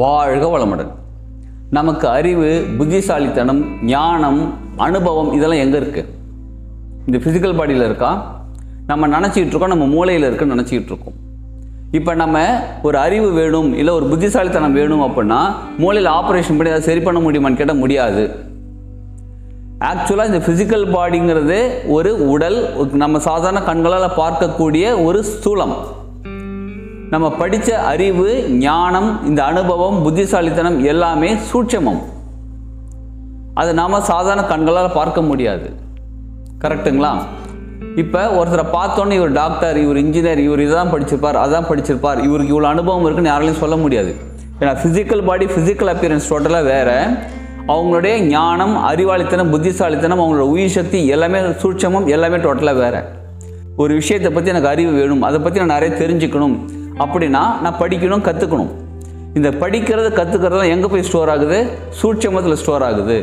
வாழ்க வளமுடன். நமக்கு அறிவு, புத்திசாலித்தனம், ஞானம், அனுபவம் இதெல்லாம் எங்கே இருக்குது? இந்த ஃபிசிக்கல் பாடியில் இருக்கா? நம்ம நினச்சிக்கிட்டு இருக்கோம், நம்ம மூளையில் இருக்குன்னு நினச்சிக்கிட்டு இருக்கோம். இப்போ நம்ம ஒரு அறிவு வேணும், இல்லை ஒரு புத்திசாலித்தனம் வேணும் அப்படின்னா மூளையில் ஆப்ரேஷன் பண்ணி அதை சரி பண்ண முடியுமான்னு கேட்டால் முடியாது. ஆக்சுவலாக இந்த ஃபிசிக்கல் பாடிங்கிறது ஒரு உடல், நம்ம சாதாரண கண்களால் பார்க்கக்கூடிய ஒரு ஸ்தூலம். நம்ம படித்த அறிவு, ஞானம், இந்த அனுபவம், புத்திசாலித்தனம் எல்லாமே சூட்சமம். அதை நாம் சாதாரண கண்களால் பார்க்க முடியாது. கரெக்டுங்களா? இப்போ ஒருத்தரை பார்த்தோன்னே இவர் டாக்டர், இவர் இன்ஜினியர், இவர் இதான் படிச்சிருப்பார், அதான் படிச்சிருப்பார், இவருக்கு இவ்வளோ அனுபவம் இருக்குன்னு யாராலையும் சொல்ல முடியாது. ஏன்னா ஃபிசிக்கல் பாடி, ஃபிசிக்கல் அப்பியரன்ஸ் டோட்டலாக வேறு. அவங்களுடைய ஞானம், அறிவாளித்தனம், புத்திசாலித்தனம், அவங்களோட உயிர் சக்தி எல்லாமே சூட்சமம், எல்லாமே டோட்டலாக வேறு. ஒரு விஷயத்தை பற்றி எனக்கு அறிவு வேணும், அதை பற்றி நான் நிறைய தெரிஞ்சுக்கணும் அப்படின்னா நான் படிக்கணும், கற்றுக்கணும். இந்த படிக்கிறது, கற்றுக்கிறதுலாம் எங்கே போய் ஸ்டோர் ஆகுது? சூட்சமத்தில் ஸ்டோர் ஆகுது.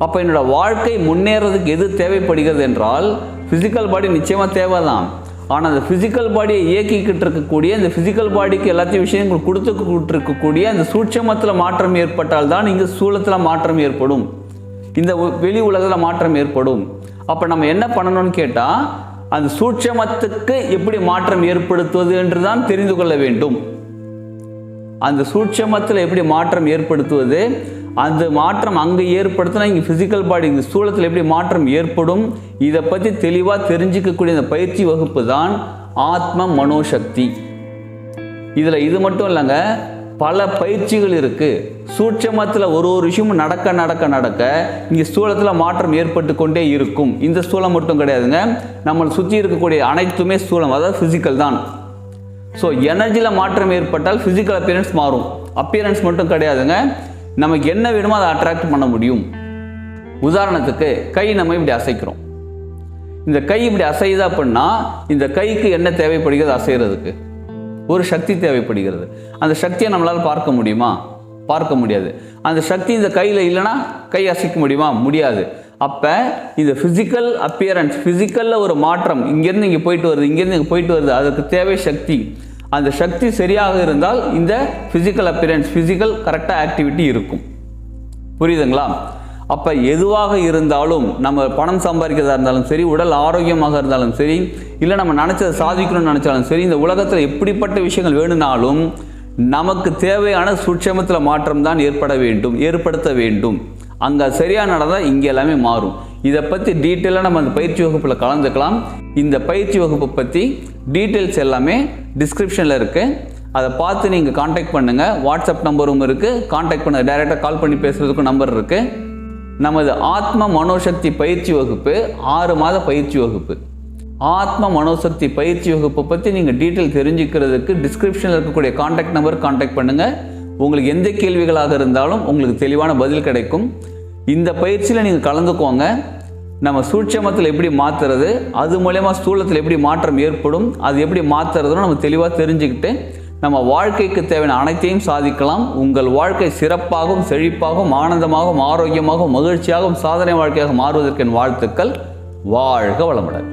அப்போ என்னோடய வாழ்க்கை முன்னேறதுக்கு எது தேவைப்படுகிறது என்றால் ஃபிசிக்கல் பாடி நிச்சயமாக தேவை தான். ஆனால் அந்த ஃபிசிக்கல் பாடியை இயக்கிக்கிட்டு இருக்கக்கூடிய, இந்த ஃபிசிக்கல் பாடிக்கு எல்லாத்தையும் விஷயங்கள் கொடுத்துக்கிட்டு இருக்கக்கூடிய அந்த சூட்சமத்தில் மாற்றம் ஏற்பட்டால் தான் இங்கே சூழத்தில் மாற்றம் ஏற்படும், இந்த வெளி உலகத்தில் மாற்றம் ஏற்படும். அப்போ நம்ம என்ன பண்ணணும்னு கேட்டால், அந்த சூட்சமத்துக்கு எப்படி மாற்றம் ஏற்படுத்துவது என்று தான் தெரிந்து கொள்ள வேண்டும். அந்த சூட்சமத்தில் எப்படி மாற்றம் ஏற்படுத்துவது, அந்த மாற்றம் அங்கே ஏற்படுத்தினா இங்கே ஃபிசிக்கல் பாடி, இந்த சூழத்தில் எப்படி மாற்றம் ஏற்படும், இதை பற்றி தெளிவாக தெரிஞ்சிக்கக்கூடிய இந்த பயிற்சி வகுப்பு தான் ஆத்ம மனோசக்தி. இதில் இது மட்டும் இல்லைங்க, பல பயிற்சிகள் இருக்குது. சூட்சமத்தில் ஒரு விஷயமும் நடக்க நடக்க நடக்க இங்கே ஸ்தூலத்தில் மாற்றம் ஏற்பட்டு கொண்டே இருக்கும். இந்த ஸ்தூலம் மட்டும் கிடையாதுங்க, நம்மளை சுற்றி இருக்கக்கூடிய அனைத்துமே ஸ்தூலம், அதாவது ஃபிசிக்கல் தான். ஸோ எனர்ஜியில் மாற்றம் ஏற்பட்டால் ஃபிசிக்கல் அப்பியரன்ஸ் மாறும். அப்பியரன்ஸ் மட்டும் கிடையாதுங்க, நமக்கு என்ன வேணுமோ அதை அட்ராக்ட் பண்ண முடியும். உதாரணத்துக்கு கை நம்ம இப்படி அசைக்கிறோம். இந்த கை இப்படி அசையுது அப்படின்னா இந்த கைக்கு என்ன தேவைப்படுகிறது? அசைகிறதுக்கு ஒரு சக்தி தேவைப்படுகிறது. அந்த சக்தியை நம்மளால் பார்க்க முடியுமா? பார்க்க முடியாது. அந்த சக்தி இந்த கையில் இல்லைன்னா கை அசைக்க முடியுமா? முடியாது. அப்போ இந்த ஃபிசிக்கல் அப்பியரன்ஸ், ஃபிசிக்கலில் ஒரு மாற்றம், இங்கேருந்து இங்கே போயிட்டு வருது, இங்கேருந்து இங்கே போயிட்டு வருது, அதுக்கு தேவை சக்தி. அந்த சக்தி சரியாக இருந்தால் இந்த ஃபிசிக்கல் அப்பியரன்ஸ், ஃபிசிக்கல் கரெக்டாக ஆக்டிவிட்டி இருக்கும். புரியுதுங்களா? அப்போ எதுவாக இருந்தாலும், நம்ம பணம் சம்பாதிக்கிறதா இருந்தாலும் சரி, உடல் ஆரோக்கியமாக இருந்தாலும் சரி, இல்லை நம்ம நினச்சதை சாதிக்கணும்னு நினச்சாலும் சரி, இந்த உலகத்தில் எப்படிப்பட்ட விஷயங்கள் வேணும்னாலும் நமக்கு தேவையான சூட்சமத்தில் மாற்றம் தான் ஏற்படுத்த வேண்டும். அங்கே சரியாக நடந்தால் இங்கே எல்லாமே மாறும். இதை பற்றி டீட்டெயிலாக நம்ம அந்த பயிற்சி வகுப்பில் கலந்துக்கலாம். இந்த பயிற்சி வகுப்பை பற்றி டீட்டெயில்ஸ் எல்லாமே டிஸ்கிரிப்ஷனில் இருக்குது. அதை பார்த்து நீங்கள் காண்டாக்ட் பண்ணுங்கள். வாட்ஸ்அப் நம்பரும் இருக்குது, காண்டாக்ட் பண்ணுங்கள். டைரெக்டாக கால் பண்ணி பேசுகிறதுக்கும் நம்பர் இருக்குது. நமது ஆத்ம மனோசக்தி பயிற்சி வகுப்பு 6 மாத பயிற்சி வகுப்பு. ஆத்ம மனோசக்தி பயிற்சி வகுப்பை பற்றி நீங்கள் டீட்டெயில் தெரிஞ்சுக்கிறதுக்கு டிஸ்கிரிப்ஷனில் இருக்கக்கூடிய காண்டாக்ட் நம்பர் காண்டாக்ட் பண்ணுங்கள். உங்களுக்கு எந்த கேள்விகளாக இருந்தாலும் உங்களுக்கு தெளிவான பதில் கிடைக்கும். இந்த பயிற்சியில் நீங்கள் கலந்துக்கோங்க. நம்ம சூட்சமத்தில் எப்படி மாற்றுறது, அது மூலயமா ஸ்தூலத்தில் எப்படி மாற்றம் ஏற்படும், அது எப்படி மாற்றுறதுன்னு நம்ம தெளிவாக தெரிஞ்சுக்கிட்டு நம்ம வாழ்க்கைக்கு தேவையான அனைத்தையும் சாதிக்கலாம். உங்கள் வாழ்க்கை சிறப்பாகவும், செழிப்பாகவும், ஆனந்தமாகவும், ஆரோக்கியமாகவும், மகிழ்ச்சியாகவும், சாதனை வாழ்க்கையாக மாறுவதற்கு என் வாழ்த்துக்கள். வாழ்க வளமுடன்.